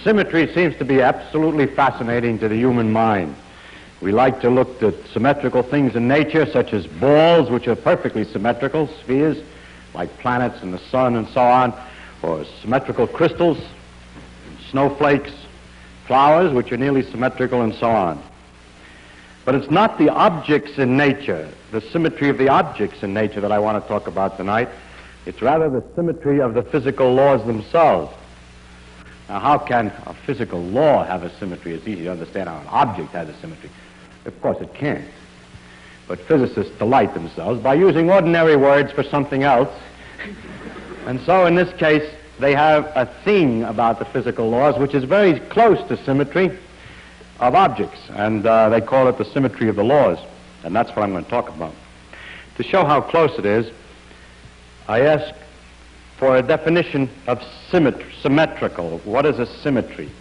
Symmetry seems to be absolutely fascinating to the human mind. We like to look at symmetrical things in nature, such as balls, which are perfectly symmetrical, spheres, like planets and the sun and so on, or symmetrical crystals, snowflakes, flowers, which are nearly symmetrical, and so on. But it's not the objects in nature, the symmetry of the objects in nature that I want to talk about tonight. It's rather the symmetry of the physical laws themselves. Now, how can a physical law have a symmetry? It's easy to understand how an object has a symmetry. Of course it can't. But physicists delight themselves by using ordinary words for something else. And so in this case, they have a thing about the physical laws which is very close to symmetry of objects, and they call it the symmetry of the laws, and that's what I'm going to talk about. To show how close it is, I ask for a definition of symmetrical. What is a symmetry?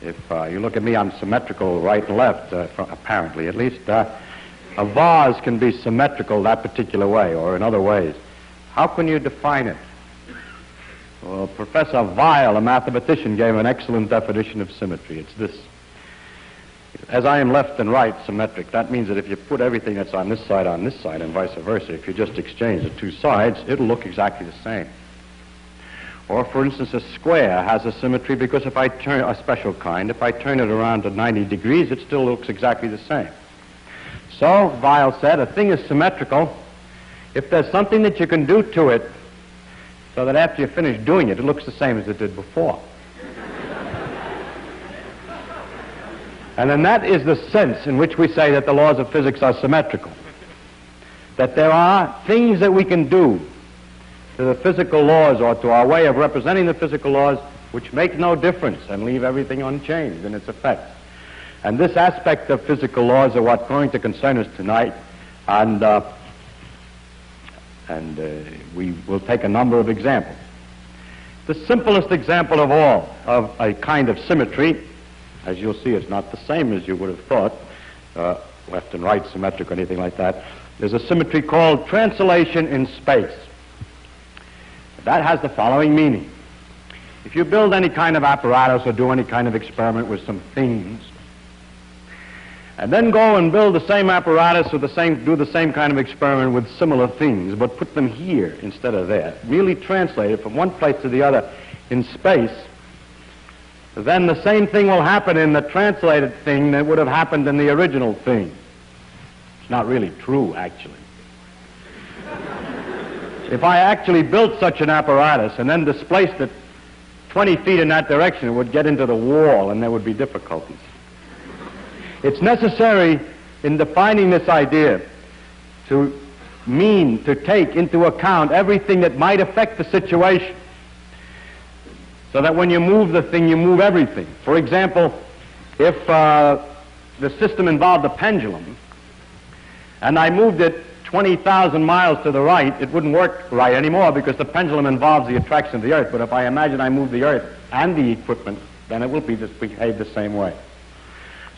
If you look at me, I'm symmetrical right and left, apparently at least. A vase can be symmetrical that particular way, or in other ways. How can you define it? Well, Professor Weil, a mathematician, gave an excellent definition of symmetry. It's this. As I am left and right symmetric, that means that if you put everything that's on this side, and vice versa, if you just exchange the two sides, it'll look exactly the same. Or, for instance, a square has a symmetry because if I turn a special kind, if I turn it around to 90 degrees, it still looks exactly the same. So, Weil said, a thing is symmetrical if there's something that you can do to it so that after you finish doing it, it looks the same as it did before. And then that is the sense in which we say that the laws of physics are symmetrical. That there are things that we can do to the physical laws or to our way of representing the physical laws which make no difference and leave everything unchanged in its effects. And this aspect of physical laws are what's going to concern us tonight, and we will take a number of examples. The simplest example of all of a kind of symmetry, as you'll see, it's not the same as you would have thought, left and right symmetric or anything like that. There's a symmetry called translation in space. That has the following meaning. If you build any kind of apparatus or do any kind of experiment with some things, and then go and build the same apparatus or do the same kind of experiment with similar things, but put them here instead of there, merely translate it from one place to the other in space, then the same thing will happen in the translated thing that would have happened in the original thing. It's not really true, actually. If I actually built such an apparatus and then displaced it 20 feet in that direction, it would get into the wall and there would be difficulties. It's necessary in defining this idea to take into account everything that might affect the situation, so that when you move the thing, you move everything. For example, if the system involved a pendulum, and I moved it 20,000 miles to the right, it wouldn't work right anymore because the pendulum involves the attraction of the Earth. But if I imagine I move the Earth and the equipment, then it will behave the same way.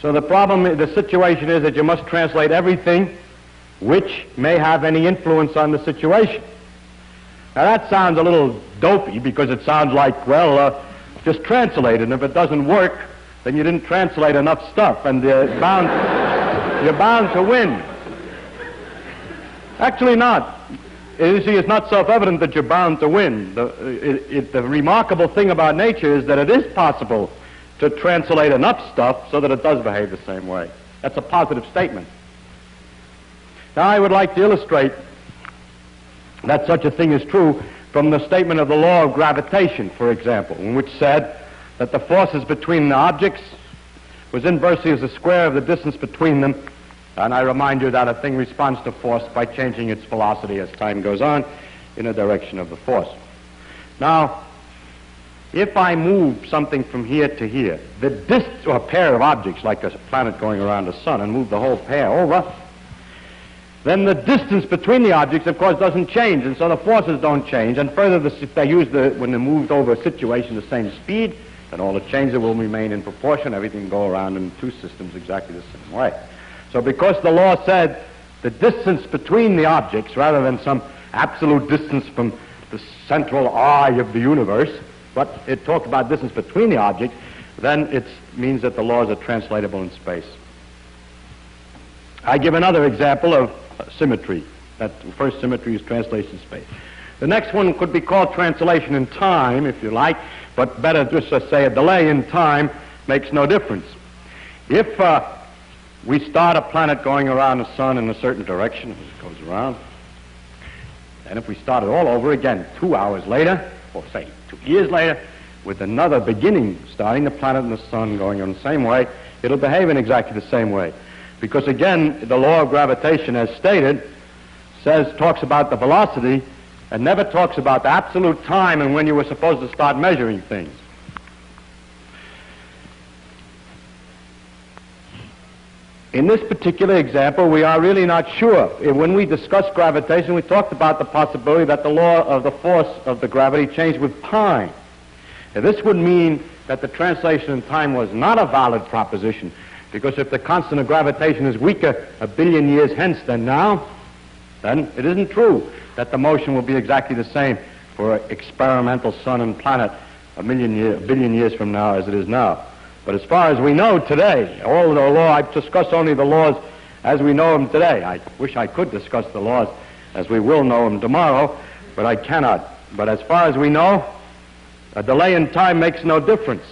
So the situation is that you must translate everything which may have any influence on the situation. Now that sounds a little dopey because it sounds like, well, just translate it, and if it doesn't work, then you didn't translate enough stuff, and you're bound to win. Actually not. You see, it's not self-evident that you're bound to win. The remarkable thing about nature is that it is possible to translate enough stuff so that it does behave the same way. That's a positive statement. Now I would like to illustrate that such a thing is true from the statement of the law of gravitation, for example, in which said that the forces between the objects was inversely as the square of the distance between them. And I remind you that a thing responds to force by changing its velocity as time goes on in a direction of the force. Now, if I move something from here to here, the distance, or a pair of objects like a planet going around the sun, and move the whole pair over, then the distance between the objects, of course, doesn't change, and so the forces don't change. And further, if they use when they're moved over a situation the same speed, then all the changes will remain in proportion. Everything will go around in two systems exactly the same way. So because the law said the distance between the objects, rather than some absolute distance from the central eye of the universe, but it talked about distance between the objects, then it means that the laws are translatable in space. I give another example of symmetry. That first symmetry is translation in space. The next one could be called translation in time, if you like, but better just to say a delay in time makes no difference. If we start a planet going around the sun in a certain direction, as it goes around, and if we start it all over again 2 hours later, or say 2 years later, with another beginning, starting the planet and the sun going on the same way, it'll behave in exactly the same way. Because again, the law of gravitation, as stated, talks about the velocity and never talks about the absolute time and when you were supposed to start measuring things. In this particular example, we are really not sure. When we discussed gravitation, we talked about the possibility that the law of the force of the gravity changed with time. Now, this would mean that the translation in time was not a valid proposition, because if the constant of gravitation is weaker 1 billion years hence than now, then it isn't true that the motion will be exactly the same for an experimental sun and planet 1 billion years from now as it is now. But as far as we know today, all the law, I've discussed only the laws as we know them today. I wish I could discuss the laws as we will know them tomorrow, but I cannot. But as far as we know, a delay in time makes no difference.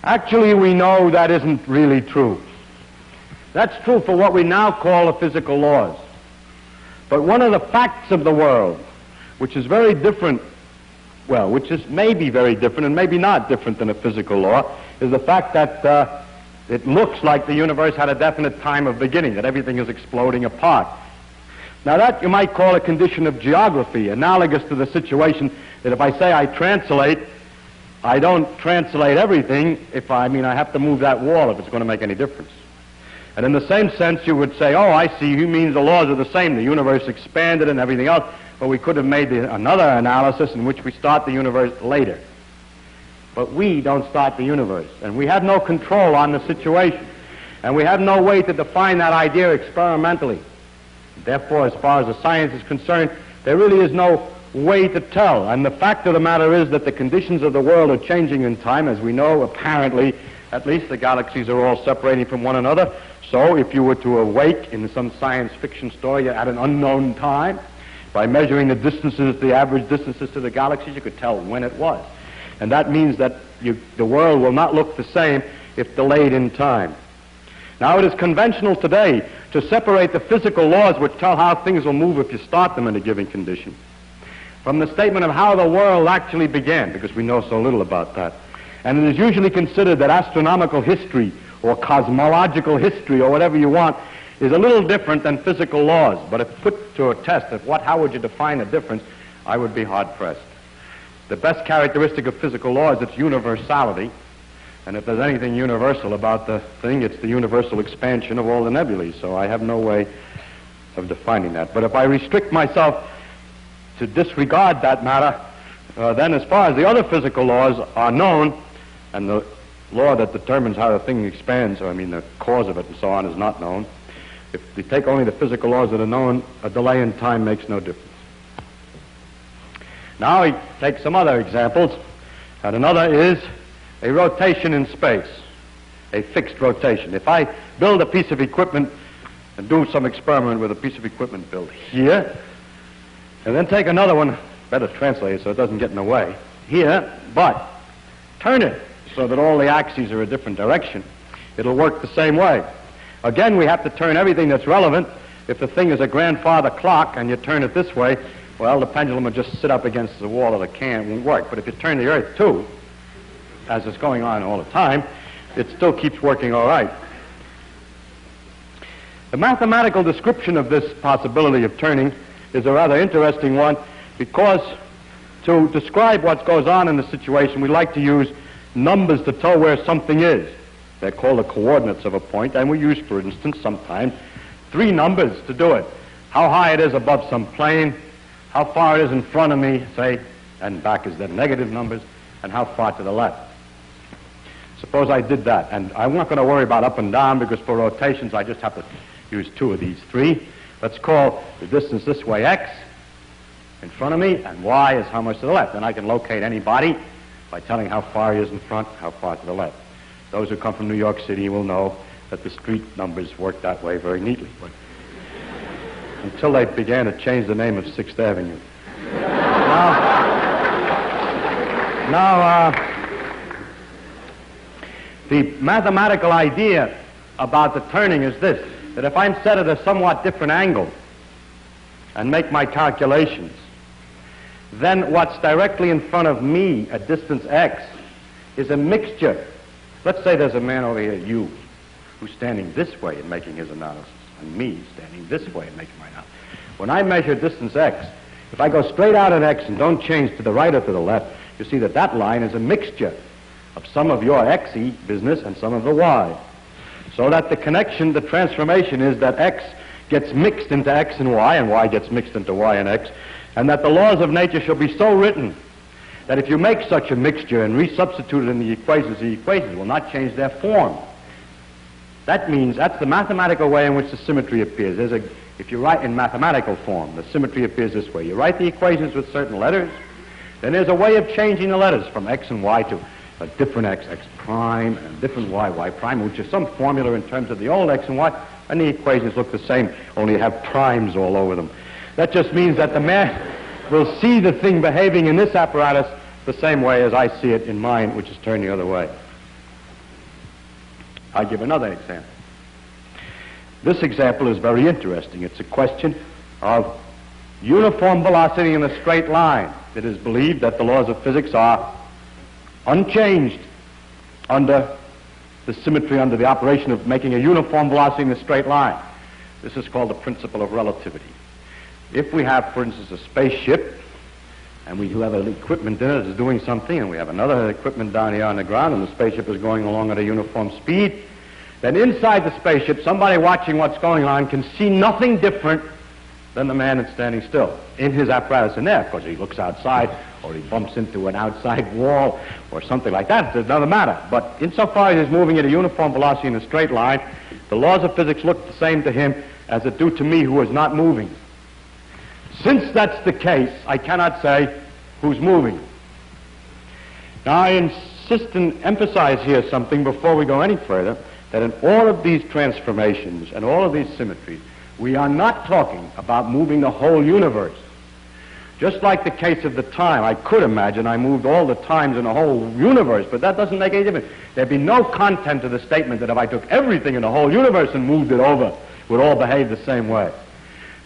Actually, we know that isn't really true. That's true for what we now call the physical laws. But one of the facts of the world, which is very different, well, which is maybe very different and maybe not different than a physical law, is the fact that it looks like the universe had a definite time of beginning, that everything is exploding apart. Now that you might call a condition of geography, analogous to the situation that if I say I translate, I don't translate everything. I have to move that wall if it's going to make any difference. And in the same sense, you would say, oh, I see, he means the laws are the same. The universe expanded and everything else. But we could have made another analysis in which we start the universe later. But we don't start the universe. And we have no control on the situation. And we have no way to define that idea experimentally. Therefore, as far as the science is concerned, there really is no way to tell. And the fact of the matter is that the conditions of the world are changing in time. As we know, apparently, at least the galaxies are all separating from one another. So if you were to awake in some science fiction story at an unknown time, by measuring the distances, the average distances to the galaxies, you could tell when it was. And that means that the world will not look the same if delayed in time. Now, it is conventional today to separate the physical laws which tell how things will move if you start them in a given condition from the statement of how the world actually began, because we know so little about that. And it is usually considered that astronomical history or cosmological history or whatever you want is a little different than physical laws. But if put to a test, how would you define the difference, I would be hard-pressed. The best characteristic of physical law is its universality. And if there's anything universal about the thing, it's the universal expansion of all the nebulae. So I have no way of defining that. But if I restrict myself to disregard that matter, then as far as the other physical laws are known, and the law that determines how the thing expands, the cause of it and so on, is not known. If we take only the physical laws that are known, a delay in time makes no difference. Now we take some other examples, and another is a rotation in space, a fixed rotation. If I build a piece of equipment and do some experiment with a piece of equipment built here, and then take another one, better translate it so it doesn't get in the way, here, but turn it so that all the axes are a different direction, it'll work the same way. Again, we have to turn everything that's relevant. If the thing is a grandfather clock and you turn it this way, well, the pendulum will just sit up against the wall of the can. It won't work. But if you turn the Earth too, as is going on all the time, it still keeps working all right. The mathematical description of this possibility of turning is a rather interesting one, because to describe what goes on in the situation, we like to use numbers to tell where something is. They're called the coordinates of a point, and we use, for instance, sometimes 3 numbers to do it. How high it is above some plane, how far it is in front of me, say, and back is the negative numbers, and how far to the left. Suppose I did that, and I'm not going to worry about up and down, because for rotations I just have to use 2 of these 3. Let's call the distance this way x in front of me, and y is how much to the left. And I can locate any body by telling how far he is in front, how far to the left. Those who come from New York City will know that the street numbers work that way very neatly. But until they began to change the name of 6th Avenue. The mathematical idea about the turning is this, that if I'm set at a somewhat different angle and make my calculations, then what's directly in front of me at distance x is a mixture. Let's say there's a man over here, you, who's standing this way and making his analysis, and me standing this way and making my analysis. When I measure distance x, if I go straight out at x and don't change to the right or to the left, you see that that line is a mixture of some of your xy business and some of the y. So that the connection, the transformation is that x gets mixed into x and y gets mixed into y and x, and that the laws of nature shall be so written that if you make such a mixture and resubstitute it in the equations will not change their form. That means that's the mathematical way in which the symmetry appears. If you write in mathematical form, the symmetry appears this way. You write the equations with certain letters, then there's a way of changing the letters from x and y to a different x, x prime, and a different y prime, which is some formula in terms of the old x and y, and the equations look the same, only have primes all over them. That just means that the man will see the thing behaving in this apparatus the same way as I see it in mine, which is turned the other way. I'll give another example. This example is very interesting. It's a question of uniform velocity in a straight line. It is believed that the laws of physics are unchanged under the symmetry, under the operation of making a uniform velocity in a straight line. This is called the principle of relativity. If we have, for instance, a spaceship, and we do have an equipment in it that's doing something, and we have another equipment down here on the ground, and the spaceship is going along at a uniform speed, then inside the spaceship, somebody watching what's going on can see nothing different than the man that's standing still in his apparatus in there. Of course, he looks outside, or he bumps into an outside wall, or something like that. It doesn't matter. But insofar as he's moving at a uniform velocity in a straight line, the laws of physics look the same to him as it do to me, who is not moving. Since that's the case, I cannot say who's moving. Now, I insist and emphasize here something before we go any further, that in all of these transformations and all of these symmetries, we are not talking about moving the whole universe. Just like the case of the time, I could imagine I moved all the times in the whole universe, but that doesn't make any difference. There'd be no content to the statement that if I took everything in the whole universe and moved it over, it would all behave the same way.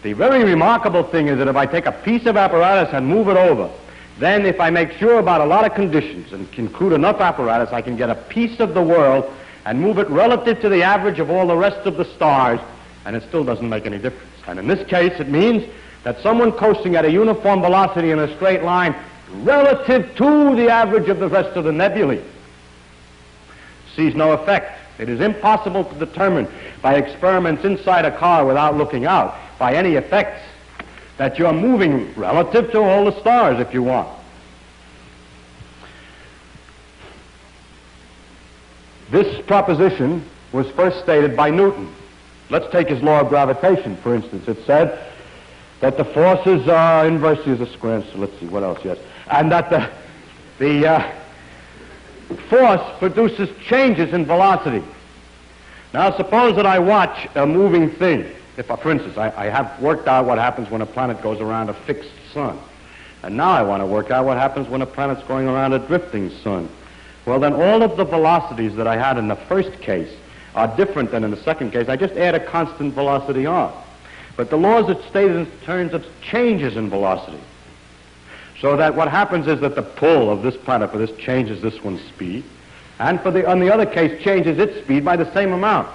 The very remarkable thing is that if I take a piece of apparatus and move it over, then if I make sure about a lot of conditions and include enough apparatus, I can get a piece of the world and move it relative to the average of all the rest of the stars, and it still doesn't make any difference. And in this case, it means that someone coasting at a uniform velocity in a straight line relative to the average of the rest of the nebulae sees no effect. It is impossible to determine by experiments inside a car without looking out by any effects that you're moving relative to all the stars if you want. This proposition was first stated by Newton. Let's take his law of gravitation, for instance. It said that the forces are inversely as a square, so let's see, what else, yes. And that the force produces changes in velocity. Now, suppose that I watch a moving thing. If, for instance, I have worked out what happens when a planet goes around a fixed sun. And now I want to work out what happens when a planet's going around a drifting sun. Well, then all of the velocities that I had in the first case are different than in the second case. I just add a constant velocity on. But the laws that stated in terms of changes in velocity. So that what happens is that the pull of this planet for this changes this one's speed, and on the other case changes its speed by the same amount.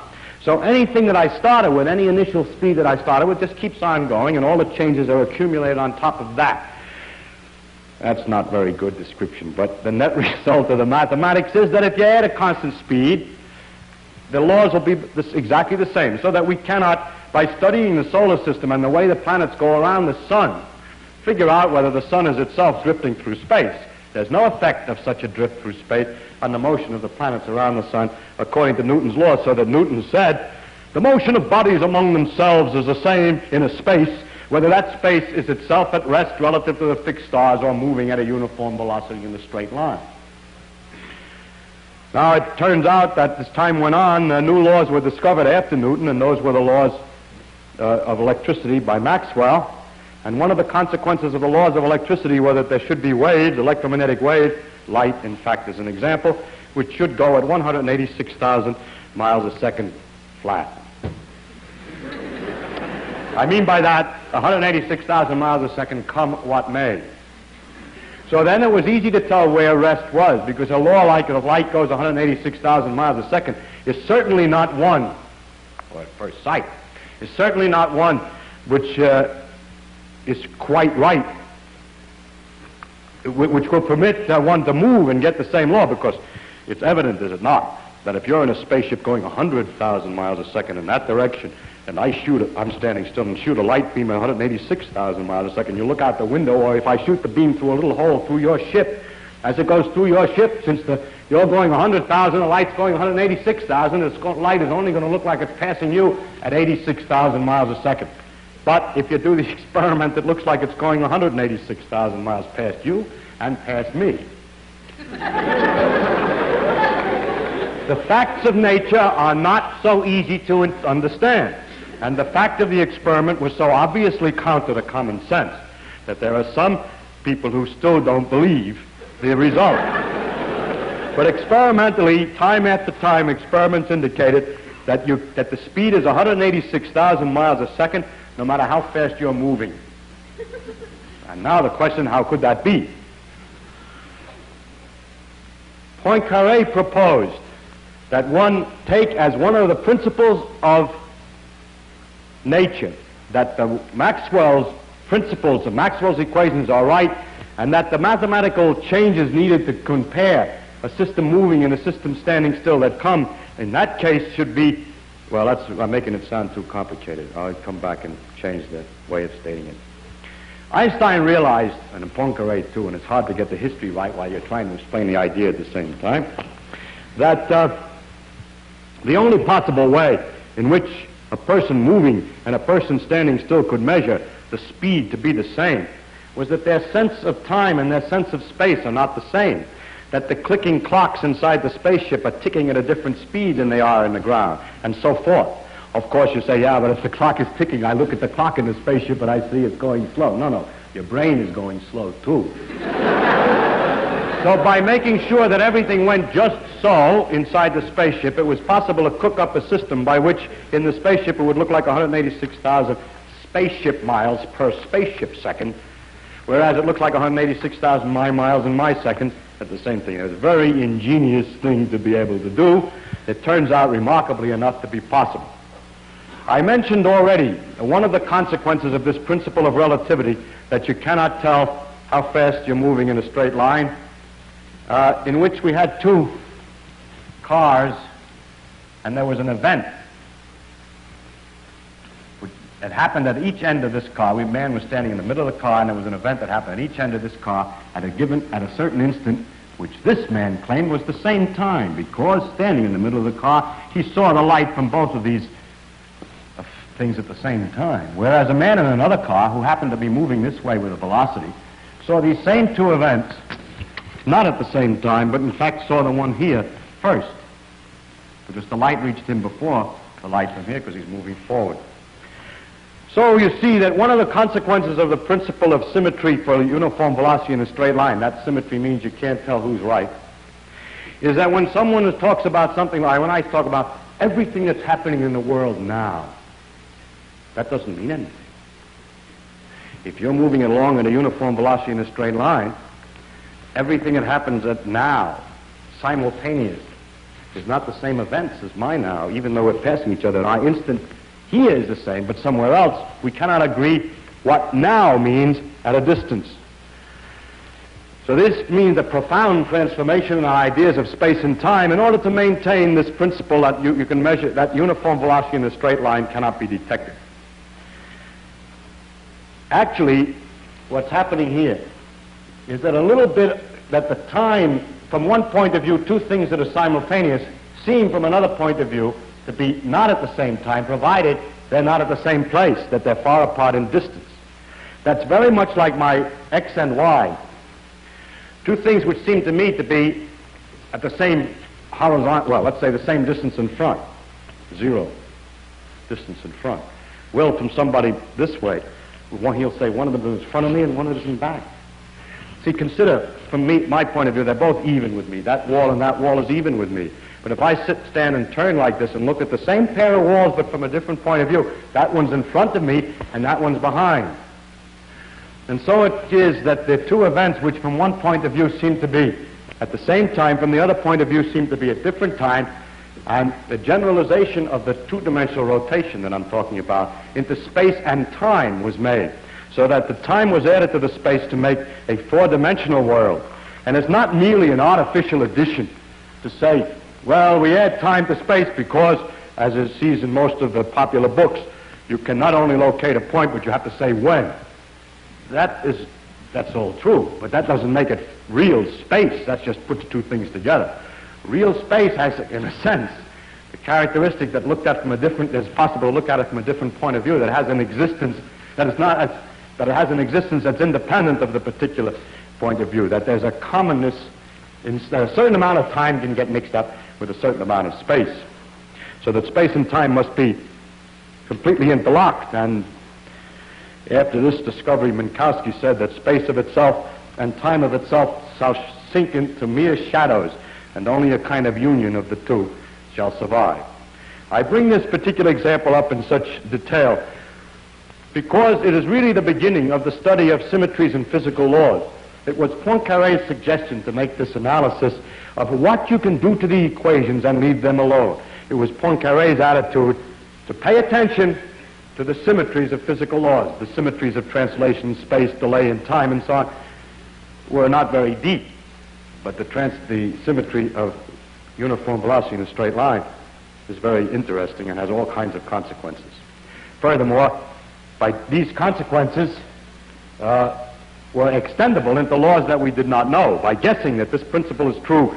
So anything that I started with, any initial speed that I started with, just keeps on going, and all the changes are accumulated on top of that. That's not very good description, but the net result of the mathematics is that if you add a constant speed, the laws will be exactly the same, so that we cannot, by studying the solar system and the way the planets go around the sun, figure out whether the sun is itself drifting through space. There's no effect of such a drift through space on the motion of the planets around the sun, according to Newton's law, so that Newton said, the motion of bodies among themselves is the same in a space, whether that space is itself at rest relative to the fixed stars or moving at a uniform velocity in a straight line. Now, it turns out that as time went on, new laws were discovered after Newton, and those were the laws of electricity by Maxwell. And one of the consequences of the laws of electricity were that there should be waves, electromagnetic waves, light, in fact, is an example, which should go at 186,000 miles a second flat. I mean by that, 186,000 miles a second, come what may. So then it was easy to tell where rest was, because a law like if light goes 186,000 miles a second is certainly not one, or at first sight, is certainly not one which is quite right, which will permit one to move and get the same law, because it's evident, is it not, that if you're in a spaceship going 100,000 miles a second in that direction, and I'm standing still and shoot a light beam at 186,000 miles a second, you look out the window, or if I shoot the beam through a little hole through your ship, as it goes through your ship, since you're going 100,000, the light's going 186,000, the light is only going to look like it's passing you at 86,000 miles a second. But if you do the experiment, it looks like it's going 186,000 miles past you and past me. The facts of nature are not so easy to understand. And the fact of the experiment was so obviously counter to common sense that there are some people who still don't believe the result. But experimentally, time after time, experiments indicated that the speed is 186,000 miles a second, no matter how fast you're moving. And now the question, how could that be? Poincaré proposed that one take as one of the principles of nature that the Maxwell's principles, the Maxwell's equations are right, and that the mathematical changes needed to compare a system moving and a system standing still that come, in that case, should be, well, I'm making it sound too complicated. I'll come back and change the way of stating it. Einstein realized, and Poincaré too, and it's hard to get the history right while you're trying to explain the idea at the same time, that the only possible way in which a person moving and a person standing still could measure the speed to be the same was that their sense of time and their sense of space are not the same, that the clicking clocks inside the spaceship are ticking at a different speed than they are in the ground, and so forth. Of course, you say, yeah, but if the clock is ticking, I look at the clock in the spaceship and I see it's going slow. No, your brain is going slow too. So by making sure that everything went just so inside the spaceship, it was possible to cook up a system by which in the spaceship it would look like 186,000 spaceship miles per spaceship second, whereas it looked like 186,000 my miles in my second at the same thing. It was a very ingenious thing to be able to do. It turns out remarkably enough to be possible. I mentioned already one of the consequences of this principle of relativity, that you cannot tell how fast you're moving in a straight line, in which we had two cars, and there was an event. It happened at each end of this car. A man was standing in the middle of the car, and there was an event that happened at each end of this car at a certain instant, which this man claimed was the same time, because standing in the middle of the car, he saw the light from both of these things at the same time. Whereas a man in another car, who happened to be moving this way with a velocity, saw these same two events, not at the same time, but in fact saw the one here first, because the light reached him before the light from here, because he's moving forward. So you see that one of the consequences of the principle of symmetry for uniform velocity in a straight line, that symmetry means you can't tell who's right, is that when someone talks about something like, when I talk about everything that's happening in the world now, that doesn't mean anything. If you're moving along at a uniform velocity in a straight line, everything that happens at now, simultaneous, is not the same events as my now, even though we're passing each other. Our instant here is the same, but somewhere else, we cannot agree what now means at a distance. So this means a profound transformation in our ideas of space and time in order to maintain this principle that you can measure, that uniform velocity in a straight line cannot be detected. Actually, what's happening here is that a little bit, that the time, from one point of view, two things that are simultaneous seem from another point of view to be not at the same time, provided they're not at the same place, that they're far apart in distance. That's very much like my x and y. Two things which seem to me to be at the same horizontal, well, let's say the same distance in front, 0 distance in front. Well, from somebody this way, he'll say one of them is in front of me and one of them is in back. See, consider, from my point of view, they're both even with me. That wall and that wall is even with me. But if I stand and turn like this and look at the same pair of walls but from a different point of view, that one's in front of me and that one's behind. And so it is that the two events which from one point of view seem to be at the same time, from the other point of view seem to be at different times, and the generalization of the two-dimensional rotation that I'm talking about into space and time was made, so that the time was added to the space to make a four-dimensional world. And it's not merely an artificial addition to say, well, we add time to space because, as it sees in most of the popular books, you can not only locate a point, but you have to say when. That's all true, but that doesn't make it real space. That just puts two things together. Real space has, in a sense, the characteristic that looked at from a different, it's possible to look at it from a different point of view, that has an existence that is not, that it has an existence that's independent of the particular point of view, that there's a commonness, that a certain amount of time can get mixed up with a certain amount of space. So that space and time must be completely interlocked. And after this discovery, Minkowski said that space of itself and time of itself shall sink into mere shadows, and only a kind of union of the two shall survive. I bring this particular example up in such detail because it is really the beginning of the study of symmetries in physical laws. It was Poincaré's suggestion to make this analysis of what you can do to the equations and leave them alone. It was Poincaré's attitude to pay attention to the symmetries of physical laws. The symmetries of translation, space, delay, and time, and so on, were not very deep. But the symmetry of uniform velocity in a straight line is very interesting and has all kinds of consequences. Furthermore, by these consequences were extendable into laws that we did not know. By guessing that this principle is true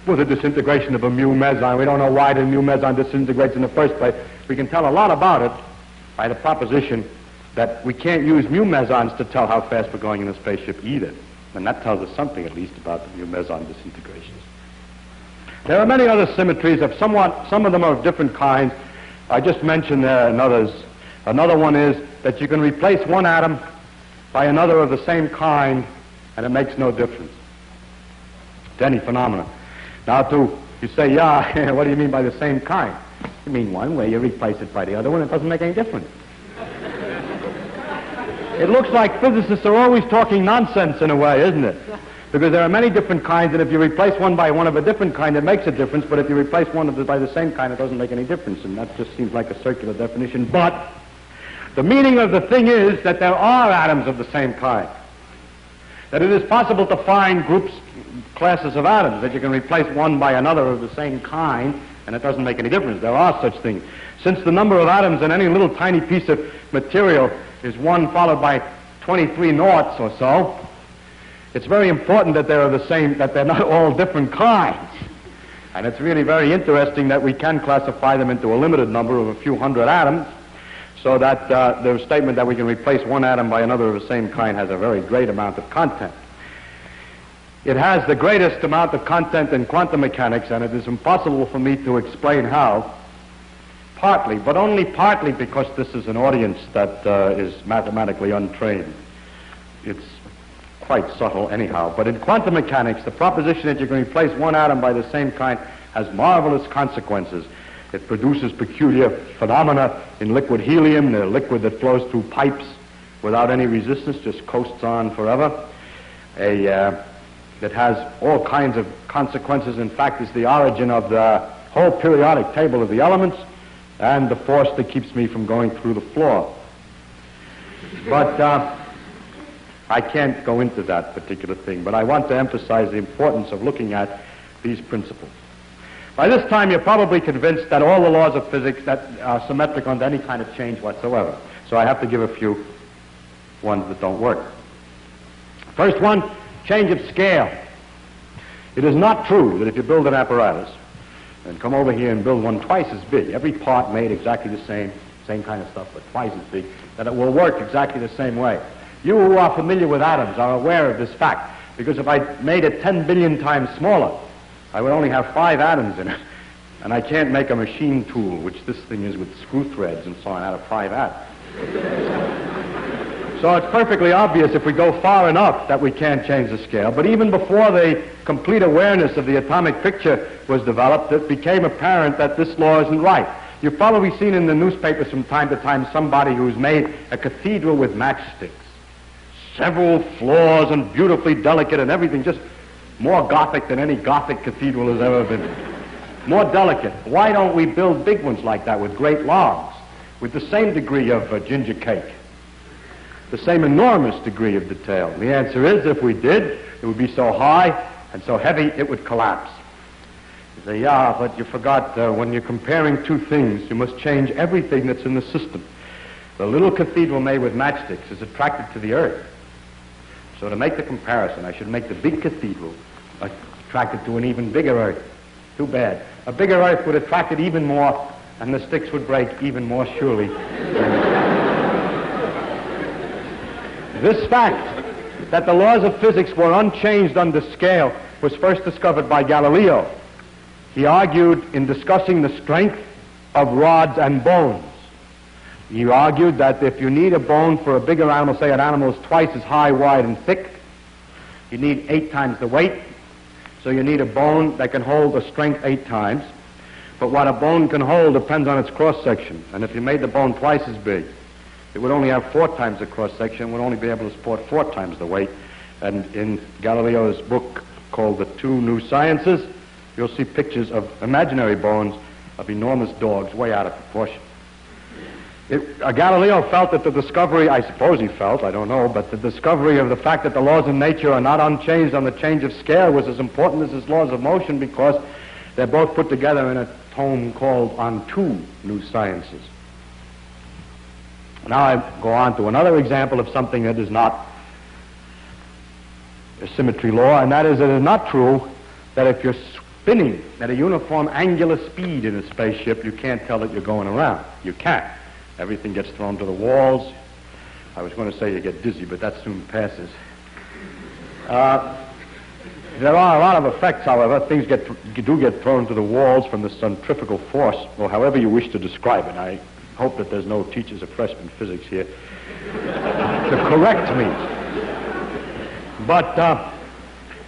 for the disintegration of a mu meson, we don't know why the mu meson disintegrates in the first place. We can tell a lot about it by the proposition that we can't use mu mesons to tell how fast we're going in a spaceship either. And that tells us something, at least, about the mu meson disintegrations. There are many other symmetries of some of them are of different kinds. I just mentioned there and others. Another one is that you can replace one atom by another of the same kind, and it makes no difference to any phenomenon. Now, you say, yeah, what do you mean by the same kind? You mean one way, you replace it by the other one, it doesn't make any difference. It looks like physicists are always talking nonsense in a way, isn't it? Because there are many different kinds, and if you replace one by one of a different kind, it makes a difference, but if you replace one by the same kind, it doesn't make any difference, and that just seems like a circular definition. But the meaning of the thing is that there are atoms of the same kind, that it is possible to find classes of atoms, that you can replace one by another of the same kind, and it doesn't make any difference. There are such things. Since the number of atoms in any little tiny piece of material is 1 followed by 23 noughts or so, it's very important that they're the same, that they're not all different kinds. And it's really very interesting that we can classify them into a limited number of a few hundred atoms, so that the statement that we can replace one atom by another of the same kind has a very great amount of content. It has the greatest amount of content in quantum mechanics, and it is impossible for me to explain how, partly, but only partly because this is an audience that is mathematically untrained. It's quite subtle anyhow. But in quantum mechanics, the proposition that you can replace one atom by the same kind has marvelous consequences. It produces peculiar phenomena in liquid helium, the liquid that flows through pipes without any resistance, just coasts on forever. That has all kinds of consequences. In fact, it's the origin of the whole periodic table of the elements and the force that keeps me from going through the floor. But I can't go into that particular thing, but I want to emphasize the importance of looking at these principles. By this time, you're probably convinced that all the laws of physics that are symmetric under any kind of change whatsoever. So I have to give a few ones that don't work. First one, change of scale. It is not true that if you build an apparatus and come over here and build one twice as big, every part made exactly the same kind of stuff, but twice as big, that it will work exactly the same way. You who are familiar with atoms are aware of this fact, because if I made it 10 billion times smaller, I would only have 5 atoms in it. And I can't make a machine tool, which this thing is with screw threads and so on, out of 5 atoms. So it's perfectly obvious if we go far enough that we can't change the scale. But even before the complete awareness of the atomic picture was developed, it became apparent that this law isn't right. You've probably seen in the newspapers from time to time somebody who's made a cathedral with matchsticks. Several floors and beautifully delicate and everything, just more Gothic than any Gothic cathedral has ever been. More delicate. Why don't we build big ones like that with great logs, with the same degree of ginger cake, the same enormous degree of detail? The answer is, if we did, it would be so high and so heavy it would collapse. You say, yeah, but you forgot when you're comparing two things, you must change everything that's in the system. The little cathedral made with matchsticks is attracted to the earth. So to make the comparison, I should make the big cathedral attracted to an even bigger earth. Too bad. A bigger earth would attract it even more, and the sticks would break even more surely. This fact that the laws of physics were unchanged under scale was first discovered by Galileo. He argued in discussing the strength of rods and bones. He argued that if you need a bone for a bigger animal, say an animal is twice as high, wide, and thick, you need 8 times the weight. So you need a bone that can hold a strength 8 times. But what a bone can hold depends on its cross-section. And if you made the bone twice as big, it would only have 4 times the cross-section, would only be able to support 4 times the weight. And in Galileo's book called The Two New Sciences, you'll see pictures of imaginary bones of enormous dogs way out of proportion. Galileo felt that the discovery, I suppose he felt, I don't know, but the discovery of the fact that the laws of nature are not unchanged on the change of scale was as important as his laws of motion, because they're both put together in a tome called On Two New Sciences. Now I go on to another example of something that is not a symmetry law, and that is, it is not true that if you're spinning at a uniform angular speed in a spaceship, you can't tell that you're going around. You can't. Everything gets thrown to the walls. I was going to say you get dizzy, but that soon passes. There are a lot of effects, however. Things do get thrown to the walls from the centrifugal force, or however you wish to describe it. I hope that there's no teachers of freshman physics here to correct me. But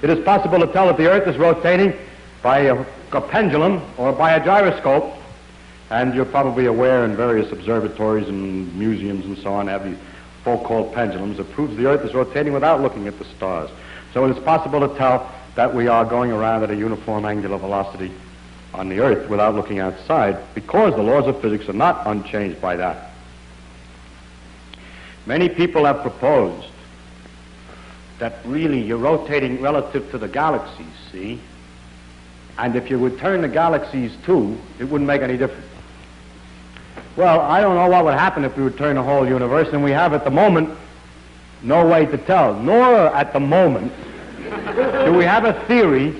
it is possible to tell that the Earth is rotating by a pendulum or by a gyroscope. And you're probably aware in various observatories and museums and so on have these Foucault pendulums that proves the Earth is rotating without looking at the stars. So it is possible to tell that we are going around at a uniform angular velocity on the Earth without looking outside, because the laws of physics are not unchanged by that. Many people have proposed that really you're rotating relative to the galaxies, see? And if you would turn the galaxies too, it wouldn't make any difference. Well, I don't know what would happen if we would turn the whole universe, and we have at the moment no way to tell. Nor at the moment do we have a theory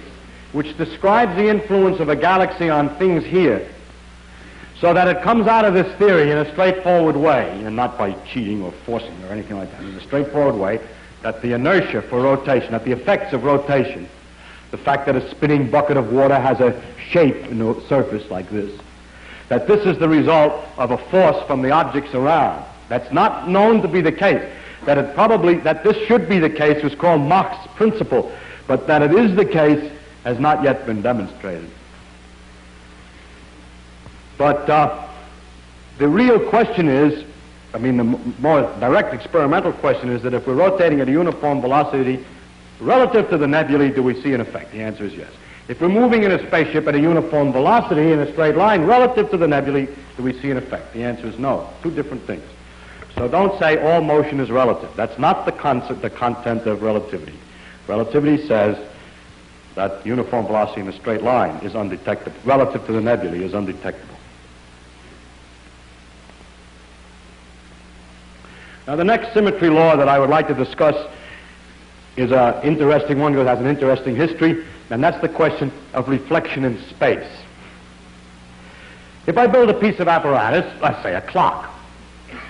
which describes the influence of a galaxy on things here, so that it comes out of this theory in a straightforward way, and not by cheating or forcing or anything like that, in a straightforward way, that the inertia for rotation, that the effects of rotation, the fact that a spinning bucket of water has a shape in the surface like this, that this is the result of a force from the objects around. That's not known to be the case. That this should be the case was called Mach's principle, but that it is the case has not yet been demonstrated. But the real question is, the more direct experimental question is that if we're rotating at a uniform velocity relative to the nebulae, do we see an effect? The answer is yes. If we're moving in a spaceship at a uniform velocity in a straight line relative to the nebulae, do we see an effect? The answer is no. 2 different things. So don't say all motion is relative. That's not the content of relativity. Relativity says that uniform velocity in a straight line is undetectable. Relative to the nebulae is undetectable. Now the next symmetry law that I would like to discuss is an interesting one because it has an interesting history, and that's the question of reflection in space. If I build a piece of apparatus, let's say a clock,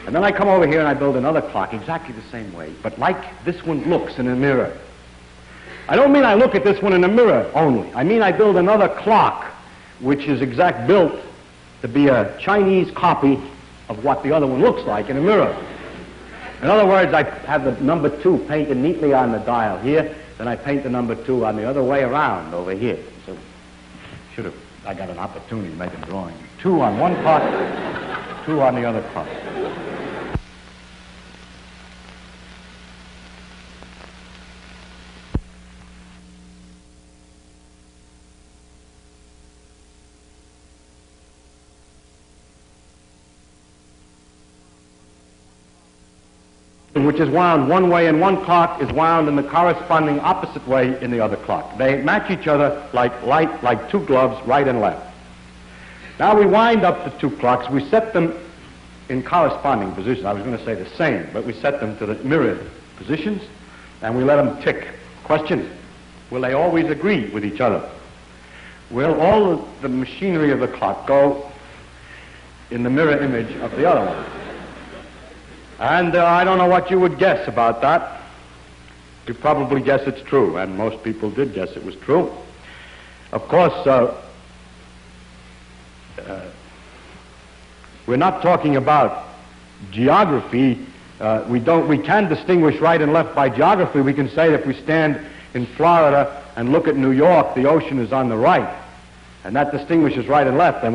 and then I come over here and I build another clock exactly the same way, but like this one looks in a mirror, I don't mean I look at this one in a mirror only. I mean I build another clock, which is built to be a Chinese copy of what the other one looks like in a mirror. In other words, I have the number 2 painted neatly on the dial here, then I paint the number 2 on the other way around over here. So I got an opportunity to make a drawing. 2 on one clock, 2 on the other clock. Which is wound one way in one clock is wound in the corresponding opposite way in the other clock. They match each other like 2 gloves, right and left. Now we wind up the 2 clocks. We set them in corresponding positions. I was going to say the same, but we set them to the mirrored positions, and we let them tick. Question, will they always agree with each other? Will all the machinery of the clock go in the mirror image of the other one? And I don't know what you would guess about that. You probably guess it's true, and most people did guess it was true. Of course, we're not talking about geography. We can distinguish right and left by geography. We can say that if we stand in Florida and look at New York, the ocean is on the right, and that distinguishes right and left. And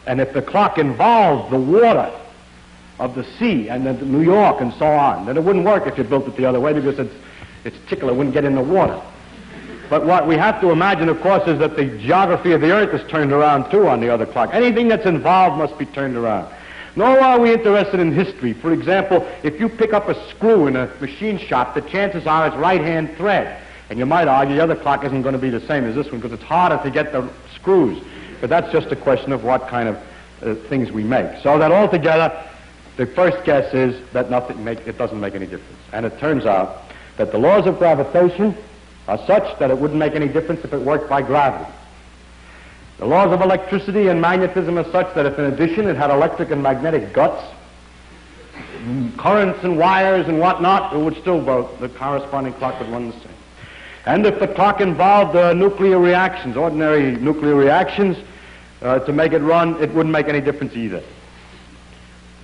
and if the clock involved the water of the sea and then New York and so on, then it wouldn't work if you built it the other way, because its tickler wouldn't get in the water. But what we have to imagine, of course, is that the geography of the earth is turned around too on the other clock. Anything that's involved must be turned around. Nor are we interested in history. For example, if you pick up a screw in a machine shop, the chances are it's right-hand thread. And you might argue the other clock isn't going to be the same as this one because it's harder to get the screws. But that's just a question of what kind of things we make. So that altogether, the first guess is that it doesn't make any difference. And it turns out that the laws of gravitation are such that it wouldn't make any difference if it worked by gravity. The laws of electricity and magnetism are such that if in addition it had electric and magnetic guts, currents and wires and whatnot, it would still vote. The corresponding clock would run the same. And if the clock involved nuclear reactions, ordinary nuclear reactions, to make it run, it wouldn't make any difference either.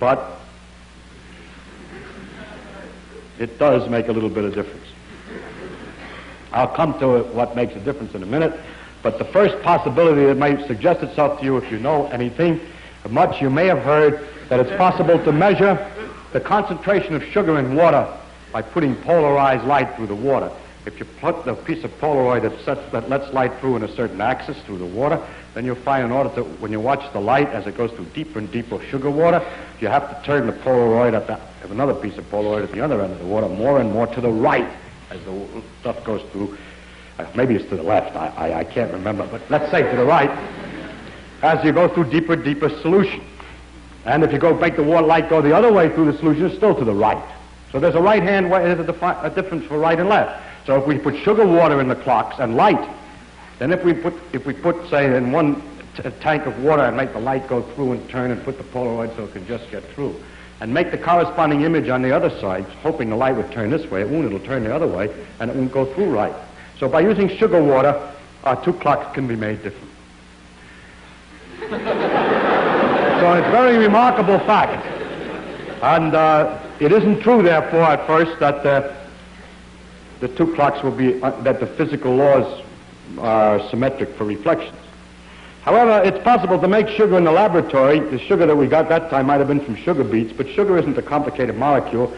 But it does make a little bit of difference. I'll come to what makes a difference in a minute, but the first possibility that might suggest itself to you, if you know anything much, you may have heard that it's possible to measure the concentration of sugar in water by putting polarized light through the water. If you put the piece of Polaroid that lets light through in a certain axis through the water, then you'll find in order to, when you watch the light as it goes through deeper and deeper sugar water, you have to turn the Polaroid have another piece of Polaroid at the other end of the water more and more to the right as the stuff goes through. Maybe it's to the left, I can't remember, but let's say to the right, as you go through deeper, deeper solution. And if you make the water light go the other way through the solution, it's still to the right. So there's a right-hand way, there's a difference for right and left. So if we put sugar water in the clocks and light, then if we put, say, in one tank of water and make the light go through and turn and put the Polaroid so it can just get through, and make the corresponding image on the other side, hoping the light would turn this way, it won't, it'll turn the other way, and it won't go through right. So by using sugar water, our 2 clocks can be made different. So it's a very remarkable fact. And it isn't true, therefore, at first, that the 2 clocks will be, that the physical laws are symmetric for reflections. However, it's possible to make sugar in the laboratory. The sugar that we got that time might have been from sugar beets, but sugar isn't a complicated molecule.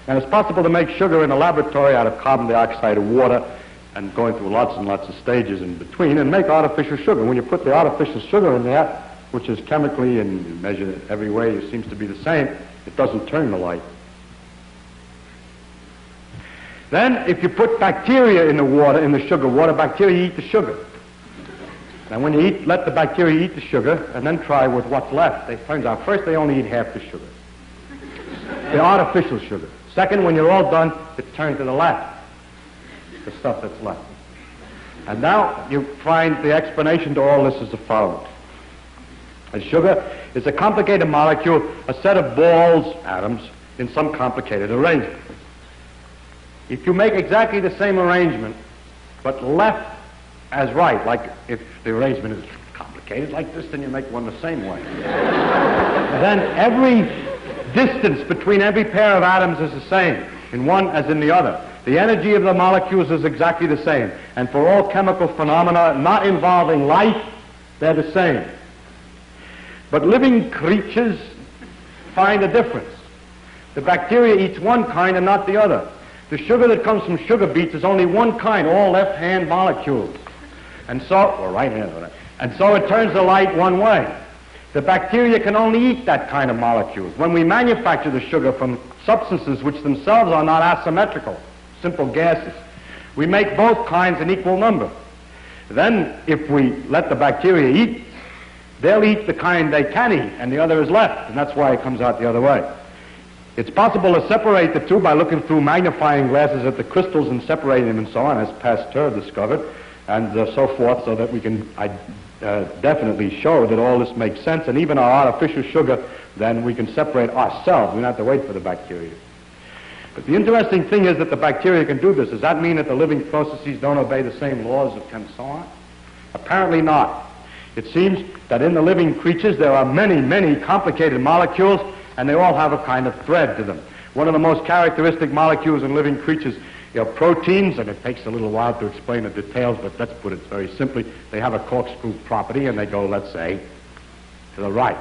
And it's possible to make sugar in the laboratory out of carbon dioxide and water, and going through lots and lots of stages in between, and make artificial sugar. When you put the artificial sugar in there, which is chemically and measured every way, it seems to be the same, it doesn't turn the light. Then, if you put bacteria in the water, in the sugar water, bacteria eat the sugar. Now, when you let the bacteria eat the sugar, and then try with what's left, it turns out first they only eat half the sugar, the artificial sugar. Second, when you're all done, it turns to the left, the stuff that's left. And now you find the explanation to all this is the following. And sugar is a complicated molecule, a set of balls, atoms, in some complicated arrangement. If you make exactly the same arrangement, but left as right, like if the arrangement is complicated like this, then you make one the same way. Then every distance between every pair of atoms is the same, in one as in the other. The energy of the molecules is exactly the same. And for all chemical phenomena not involving life, they're the same. But living creatures find a difference. The bacteria eats one kind and not the other. The sugar that comes from sugar beets is only one kind, all left-hand molecules. And so, or right-hand, and so it turns the light one way. The bacteria can only eat that kind of molecules. When we manufacture the sugar from substances which themselves are not asymmetrical, simple gases, we make both kinds in equal number. Then, if we let the bacteria eat, they'll eat the kind they can eat, and the other is left, and that's why it comes out the other way. It's possible to separate the two by looking through magnifying glasses at the crystals and separating them and so on, as Pasteur discovered, and so forth, so that we can definitely show that all this makes sense, and even our artificial sugar, then we can separate ourselves. We don't have to wait for the bacteria. But the interesting thing is that the bacteria can do this. Does that mean that the living processes don't obey the same laws of and so on? Apparently not. It seems that in the living creatures there are many, many complicated molecules, and they all have a kind of thread to them. One of the most characteristic molecules in living creatures are proteins, and it takes a little while to explain the details, but let's put it very simply. They have a corkscrew property, and they go, let's say, to the right.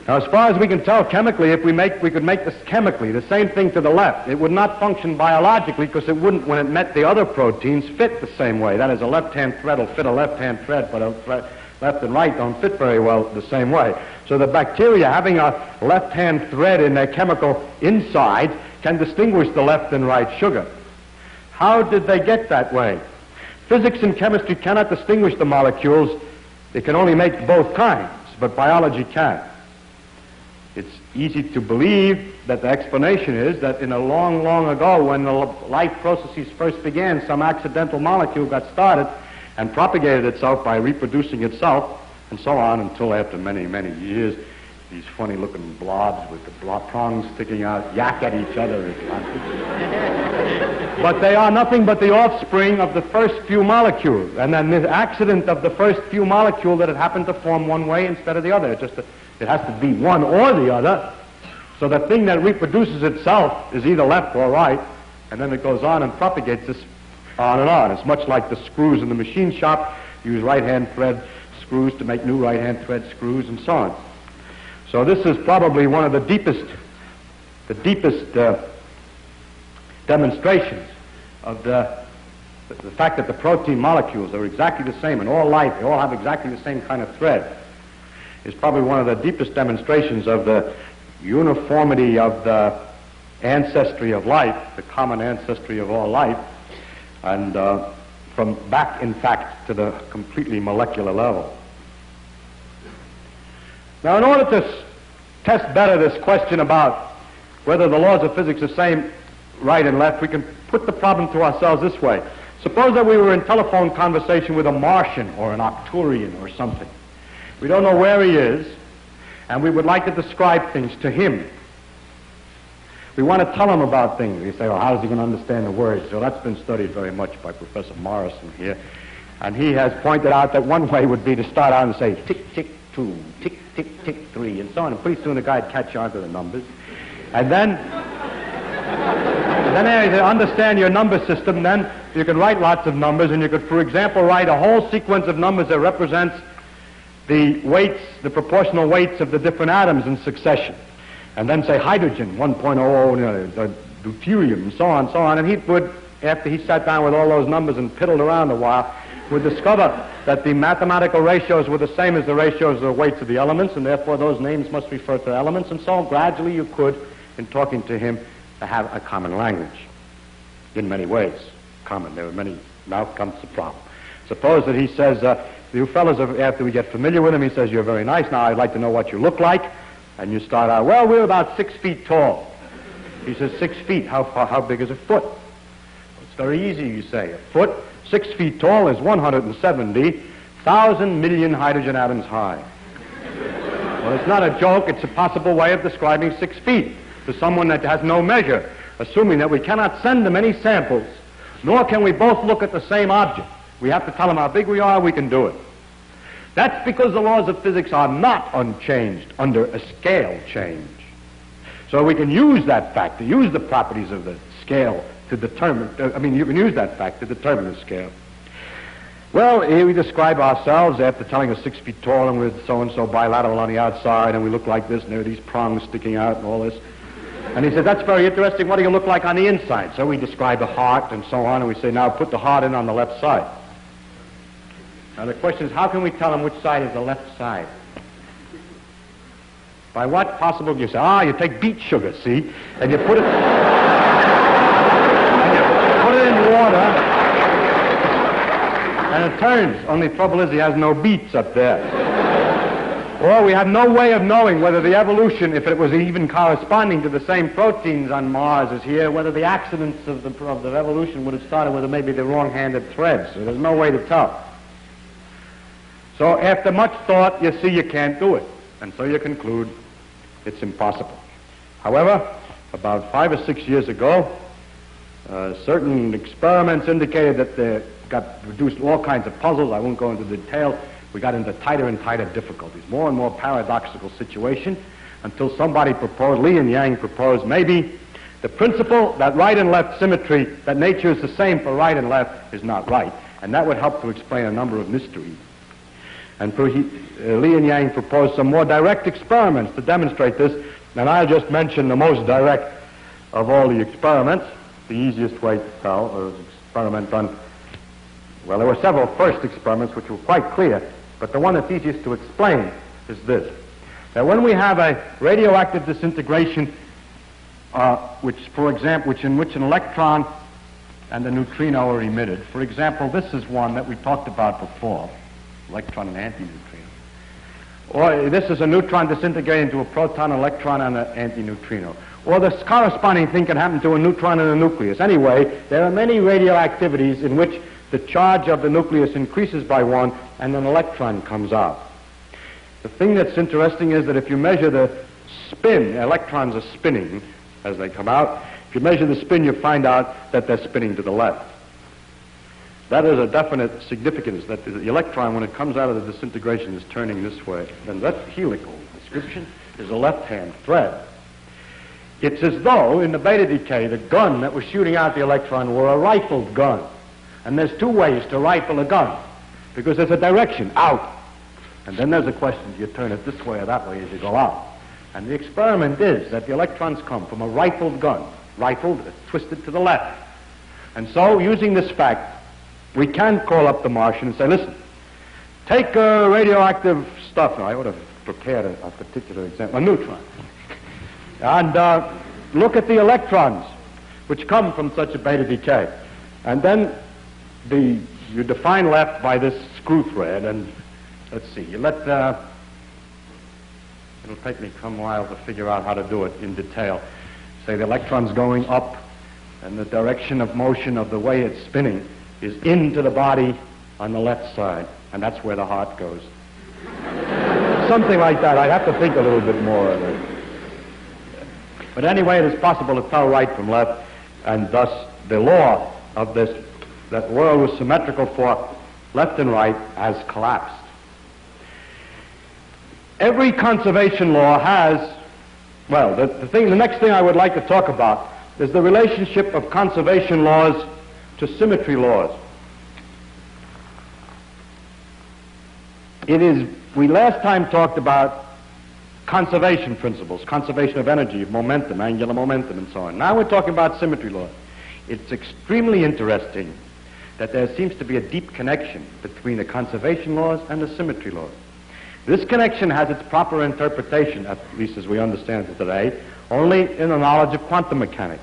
Now, as far as we can tell chemically, if we could make this chemically the same thing to the left, it would not function biologically because it wouldn't, when it met the other proteins, fit the same way. That is, a left-hand thread will fit a left-hand thread, but left and right don't fit very well the same way. So the bacteria, having a left-hand thread in their chemical inside, can distinguish the left and right sugar. How did they get that way? Physics and chemistry cannot distinguish the molecules. They can only make both kinds, but biology can. It's easy to believe that the explanation is that in a long, long ago, when the life processes first began, some accidental molecule got started and propagated itself by reproducing itself, and so on until after many, many years, these funny-looking blobs with the prongs sticking out yak at each other. But they are nothing but the offspring of the first few molecules, and then the accident of the first few molecules that it happened to form one way instead of the other. It has to be one or the other. So the thing that reproduces itself is either left or right, and then it goes on and propagates this on and on. It's much like the screws in the machine shop. Use right-hand thread screws to make new right-hand thread screws and so on. So this is probably one of the deepest demonstrations of the fact that the protein molecules are exactly the same in all life. They all have exactly the same kind of thread. Is probably one of the deepest demonstrations of the uniformity of the ancestry of life, the common ancestry of all life, and from back, in fact, to the completely molecular level. Now, in order to test better this question about whether the laws of physics are the same right and left, we can put the problem to ourselves this way. Suppose that we were in telephone conversation with a Martian or an Arcturian or something. We don't know where he is, and we would like to describe things to him. We want to tell him about things. We say, well, how is he going to understand the words? So that's been studied very much by Professor Morrison here. And he has pointed out that one way would be to start out and say, tick, tick, 2, tick, tick, tick, 3, and so on. And pretty soon the guy would catch on to the numbers. And then as you understand your number system, then you can write lots of numbers, and you could, for example, write a whole sequence of numbers that represents the weights, the proportional weights of the different atoms in succession. And then say hydrogen, 1.00, deuterium, and so on, and he would, after he sat down with all those numbers and piddled around a while, would discover that the mathematical ratios were the same as the ratios of the weights of the elements, and therefore those names must refer to elements, and so gradually you could, in talking to him, have a common language. In many ways, common. There are many. Now comes the problem. Suppose that he says, you fellas, after we get familiar with him, he says, you're very nice. Now I'd like to know what you look like. And you start out, well, we're about 6 feet tall. He says, 6 feet. How big is a foot? Well, it's very easy, you say. A foot, 6 feet tall, is 170,000 million hydrogen atoms high. Well, it's not a joke. It's a possible way of describing 6 feet to someone that has no measure. assuming that we cannot send them any samples, nor can we both look at the same object. We have to tell them how big we are, we can do it. That's because the laws of physics are not unchanged under a scale change. So we can use that fact, to use the properties of the scale to determine, you can use that fact to determine the scale. Well, here we describe ourselves after telling us 6 feet tall and we're so-and-so bilateral on the outside and we look like this and there are these prongs sticking out and all this. And he said, that's very interesting. What do you look like on the inside? So we describe a heart and so on, and we say, now put the heart in on the left side. Now the question is, how can we tell him which side is the left side? By what possible? You say, you take beet sugar, see, and you put it, in water, and it turns. Only trouble is he has no beets up there. Or we have no way of knowing whether the evolution, if it was even corresponding to the same proteins on Mars as here, whether the accidents of the evolution would have started with maybe the wrong-handed threads. So there's no way to tell. So after much thought, you see you can't do it. And so you conclude it's impossible. However, about 5 or 6 years ago, certain experiments indicated that they got reduced all kinds of puzzles. I won't go into detail. We got into tighter and tighter difficulties, more and more paradoxical situation, until somebody proposed, Li and Yang proposed, maybe the principle that right and left symmetry, that nature is the same for right and left, is not right. And that would help to explain a number of mysteries. And Li and Yang proposed some more direct experiments to demonstrate this, and I'll just mention the most direct of all the experiments, the easiest way to tell, or experiment on, well, there were several first experiments which were quite clear, but the one that's easiest to explain is this, that when we have a radioactive disintegration, in which an electron and a neutrino are emitted, for example, this is one that we talked about before, electron and antineutrino. Or this is a neutron disintegrating into a proton, electron, and an antineutrino. Or the corresponding thing can happen to a neutron and a nucleus. Anyway, there are many radioactivities in which the charge of the nucleus increases by 1 and an electron comes out. The thing that's interesting is that if you measure the spin, electrons are spinning as they come out. If you measure the spin, you find out that they're spinning to the left. That is a definite significance, that the electron, when it comes out of the disintegration, is turning this way. And that helical description is a left-hand thread. It's as though, in the beta decay, the gun that was shooting out the electron were a rifled gun. And there's 2 ways to rifle a gun, because there's a direction, out. And then there's a question, do you turn it this way or that way as you go out? And the experiment is that the electrons come from a rifled gun, rifled, twisted to the left. And so, using this fact, we can call up the Martian and say, listen, take radioactive stuff. Now, I would have prepared a particular example, a neutron. And look at the electrons which come from such a beta decay. And then you define left by this screw thread, and let's see, you let, it'll take me some while to figure out how to do it in detail. Say the electron's going up, and the direction of motion of the way it's spinning is into the body on the left side, and that's where the heart goes. Something like that. I'd have to think a little bit more of it. But anyway, it is possible to tell right from left, and thus the law of this, that the world was symmetrical for left and right, has collapsed. Every conservation law has, well, the next thing I would like to talk about is the relationship of conservation laws to symmetry laws. We last time talked about conservation principles, conservation of energy, of momentum, angular momentum, and so on. Now we're talking about symmetry laws. It's extremely interesting that there seems to be a deep connection between the conservation laws and the symmetry laws. This connection has its proper interpretation, at least as we understand it today, only in the knowledge of quantum mechanics.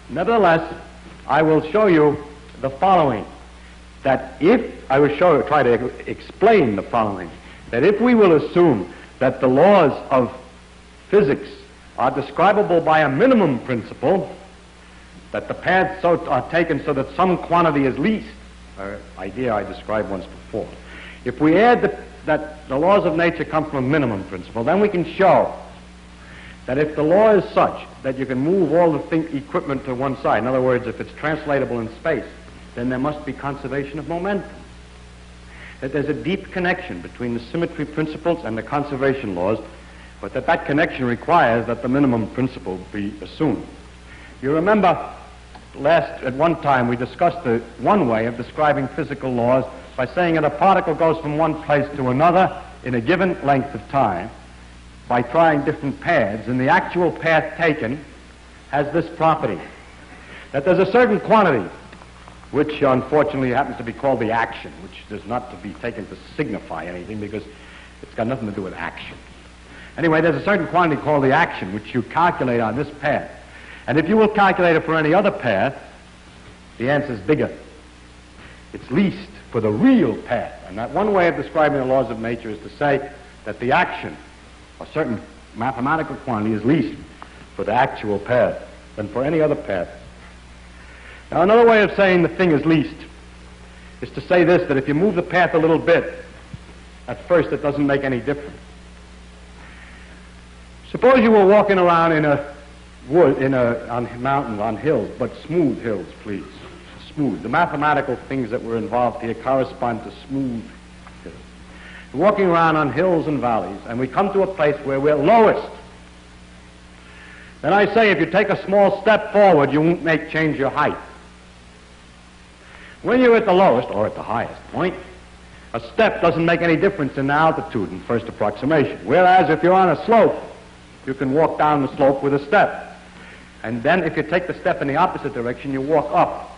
Nevertheless, I will show you the following, that if I will try to explain the following, that if we will assume that the laws of physics are describable by a minimum principle, that the paths are taken so that some quantity is least, an idea I described once before. If we add that the laws of nature come from a minimum principle, then we can show that if the law is such that you can move all the equipment to one side, in other words, if it's translatable in space, then there must be conservation of momentum. That there's a deep connection between the symmetry principles and the conservation laws, but that connection requires that the minimum principle be assumed. You remember at one time we discussed the one way of describing physical laws by saying that a particle goes from one place to another in a given length of time by trying different paths, and the actual path taken has this property, that there's a certain quantity, which unfortunately happens to be called the action, which is not to be taken to signify anything because it's got nothing to do with action. Anyway, there's a certain quantity called the action, which you calculate on this path. And if you will calculate it for any other path, the answer is bigger. It's least for the real path. And that one way of describing the laws of nature is to say that the action, a certain mathematical quantity, is least for the actual path than for any other path. Now, another way of saying the thing is least is to say this, that if you move the path a little bit, at first it doesn't make any difference. Suppose you were walking around in a wood, on mountains, on hills, but smooth hills, please. Smooth. The mathematical things that were involved here correspond to smooth hills. We're walking around on hills and valleys, and we come to a place where we're lowest. Then I say, if you take a small step forward, you won't change your height. When you're at the lowest, or at the highest point, a step doesn't make any difference in the altitude in first approximation. Whereas if you're on a slope, you can walk down the slope with a step. And then if you take the step in the opposite direction, you walk up.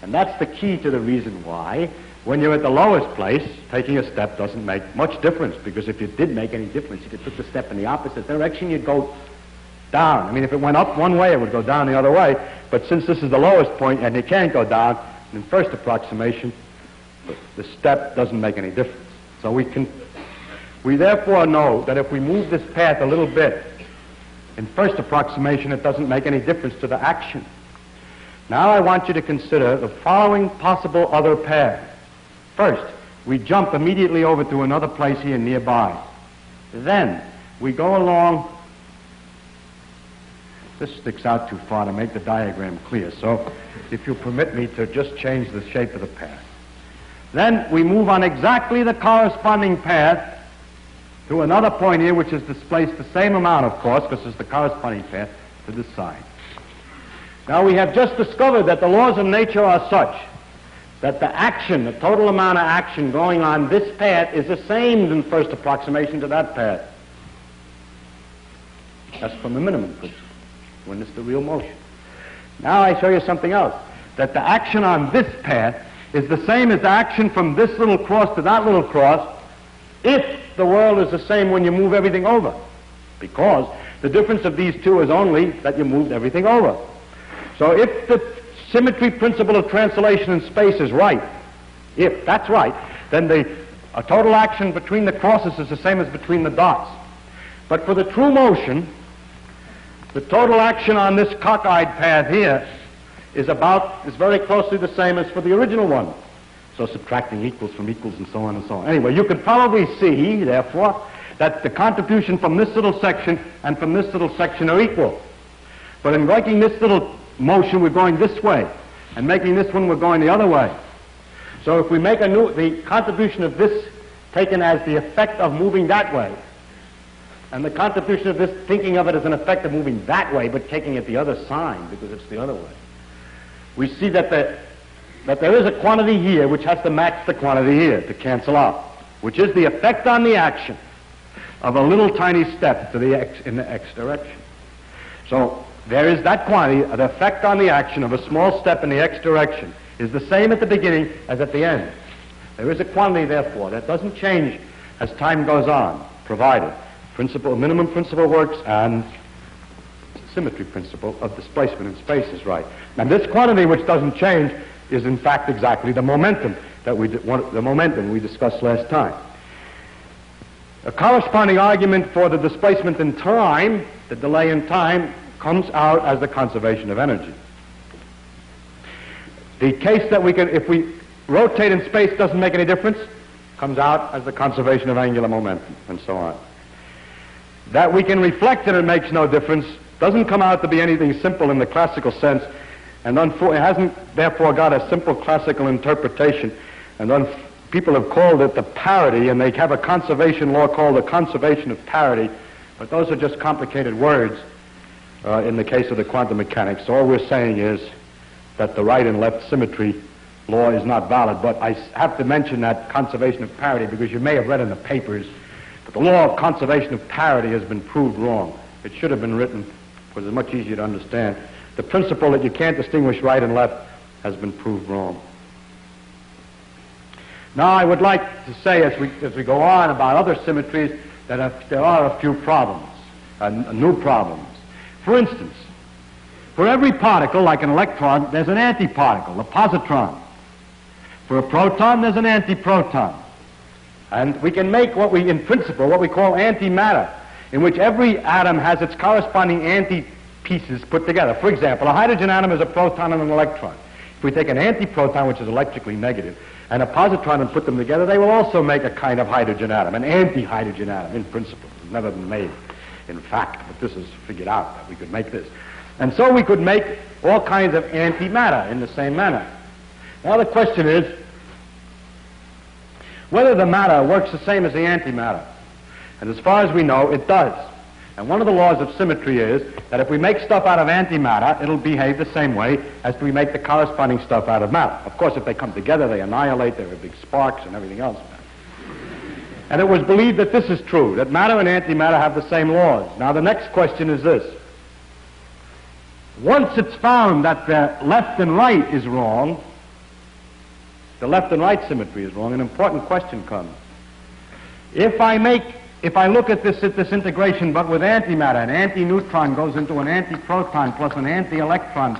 And that's the key to the reason why, when you're at the lowest place, taking a step doesn't make much difference, because if it did make any difference, if you took the step in the opposite direction, you'd go down. I mean, if it went up one way, it would go down the other way. But since this is the lowest point and you can't go down, in first approximation, the step doesn't make any difference. So we therefore know that if we move this path a little bit, in first approximation, it doesn't make any difference to the action. Now I want you to consider the following possible other paths. First, we jump immediately over to another place here nearby. Then we go along. This sticks out too far to make the diagram clear, so if you permit me to just change the shape of the path. Then we move on exactly the corresponding path to another point here, which is displaced the same amount, of course, because it's the corresponding path to this side. Now we have just discovered that the laws of nature are such that the action, the total amount of action going on this path is the same in first approximation to that path. That's from the minimum principle, when it's the real motion. Now I show you something else, that the action on this path is the same as the action from this little cross to that little cross if the world is the same when you move everything over, because the difference of these two is only that you moved everything over. So if the symmetry principle of translation in space is right, if that's right, then a total action between the crosses is the same as between the dots. But for the true motion, the total action on this cockeyed path here is very closely the same as for the original one. So subtracting equals from equals and so on and so on. Anyway, you can probably see, therefore, that the contribution from this little section and from this little section are equal. But in making this little motion, we're going this way, and making this one, we're going the other way. So if we make the contribution of this taken as the effect of moving that way, and the contribution of this thinking of it as an effect of moving that way, but taking it the other sign because it's the other way, we see that there is a quantity here which has to match the quantity here to cancel out, which is the effect on the action of a little tiny step in the x direction. So there is that quantity, the effect on the action of a small step in the x direction is the same at the beginning as at the end. There is a quantity, therefore, that doesn't change as time goes on, provided minimum principle works and symmetry principle of displacement in space is right. And this quantity, which doesn't change, is in fact exactly the momentum we discussed last time. A corresponding argument for the displacement in time, the delay in time, comes out as the conservation of energy. The case that if we rotate in space doesn't make any difference, comes out as the conservation of angular momentum, and so on. That we can reflect and it makes no difference doesn't come out to be anything simple in the classical sense, and it hasn't therefore got a simple classical interpretation. And people have called it the parity, and they have a conservation law called the conservation of parity, but those are just complicated words in the case of the quantum mechanics. So all we're saying is that the right and left symmetry law is not valid. But I have to mention that conservation of parity because you may have read in the papers that the law of conservation of parity has been proved wrong. It should have been written because it's much easier to understand. The principle that you can't distinguish right and left has been proved wrong. Now I would like to say as we go on about other symmetries that there are a few problems, new problems. For instance, for every particle, like an electron, there's an antiparticle, a positron. For a proton, there's an antiproton. And we can make in principle, what we call antimatter, in which every atom has its corresponding anti-pieces put together. For example, a hydrogen atom is a proton and an electron. If we take an antiproton, which is electrically negative, and a positron and put them together, they will also make a kind of hydrogen atom, an anti-hydrogen atom in principle. It's never been made in fact, but this is figured out that we could make this. And so we could make all kinds of antimatter in the same manner. Now the question is whether the matter works the same as the antimatter. And as far as we know, it does. And one of the laws of symmetry is that if we make stuff out of antimatter, it'll behave the same way as we make the corresponding stuff out of matter. Of course, if they come together, they annihilate, there are big sparks and everything else. And it was believed that this is true, that matter and antimatter have the same laws. Now the next question is this. Once it's found that the left and right is wrong, the left and right symmetry is wrong, an important question comes. If I look at this integration but with antimatter, an anti-neutron goes into an antiproton plus an anti-electron,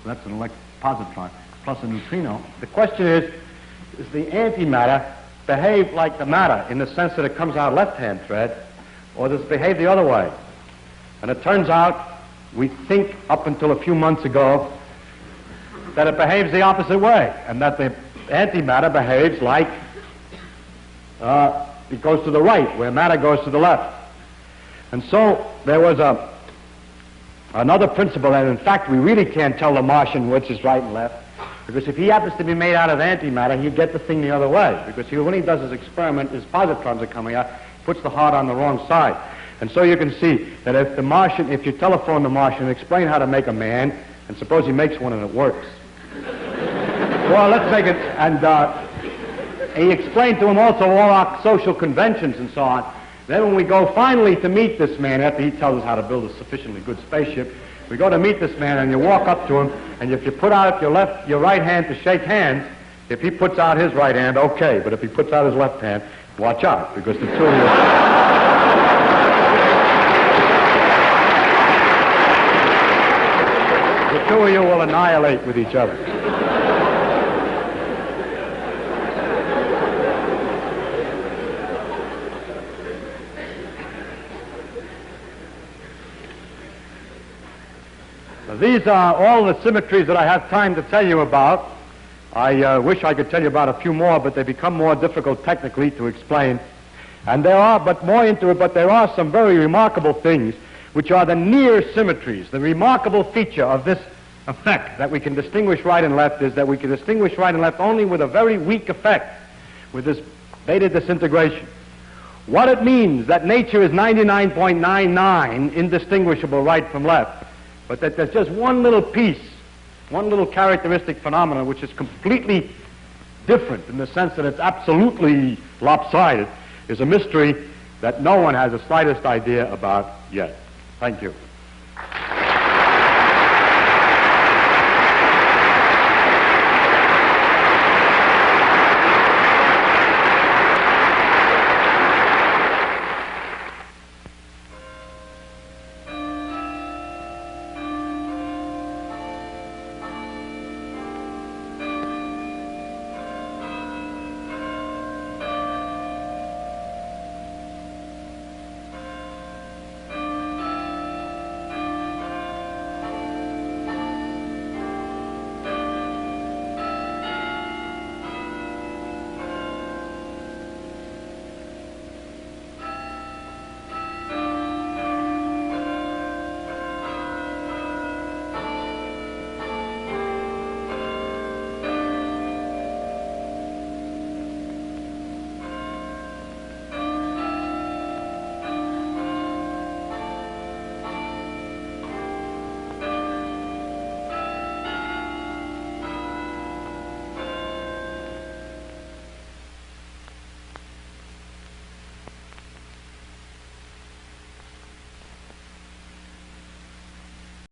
that's an positron, plus a neutrino, the question is the antimatter behave like the matter in the sense that it comes out left-hand thread, or does it behave the other way? And it turns out, we think up until a few months ago, that it behaves the opposite way, and that the antimatter behaves like it goes to the right, where matter goes to the left. And so there was another principle, and in fact we really can't tell the Martian which is right and left, because if he happens to be made out of antimatter, he'll get the thing the other way, because when he does his experiment, his positrons are coming out, puts the heart on the wrong side. And so you can see that if you telephone the Martian and explain how to make a man, and suppose he makes one and it works. Well, let's make it, and he explained to him also all our social conventions and so on. Then when we go finally to meet this man, after he tells us how to build a sufficiently good spaceship, we go to meet this man and you walk up to him, and if you put out your right hand to shake hands, if he puts out his right hand, okay, but if he puts out his left hand, watch out, because the two of you will annihilate with each other. These are all the symmetries that I have time to tell you about. I wish I could tell you about a few more, but they become more difficult technically to explain. And there are some very remarkable things, which are the near symmetries. The remarkable feature of this effect that we can distinguish right and left is that we can distinguish right and left only with a very weak effect, with this beta disintegration. What it means that nature is 99.99 indistinguishable right from left, but that there's just one little piece, one little characteristic phenomenon which is completely different in the sense that it's absolutely lopsided, is a mystery that no one has the slightest idea about yet. Thank you.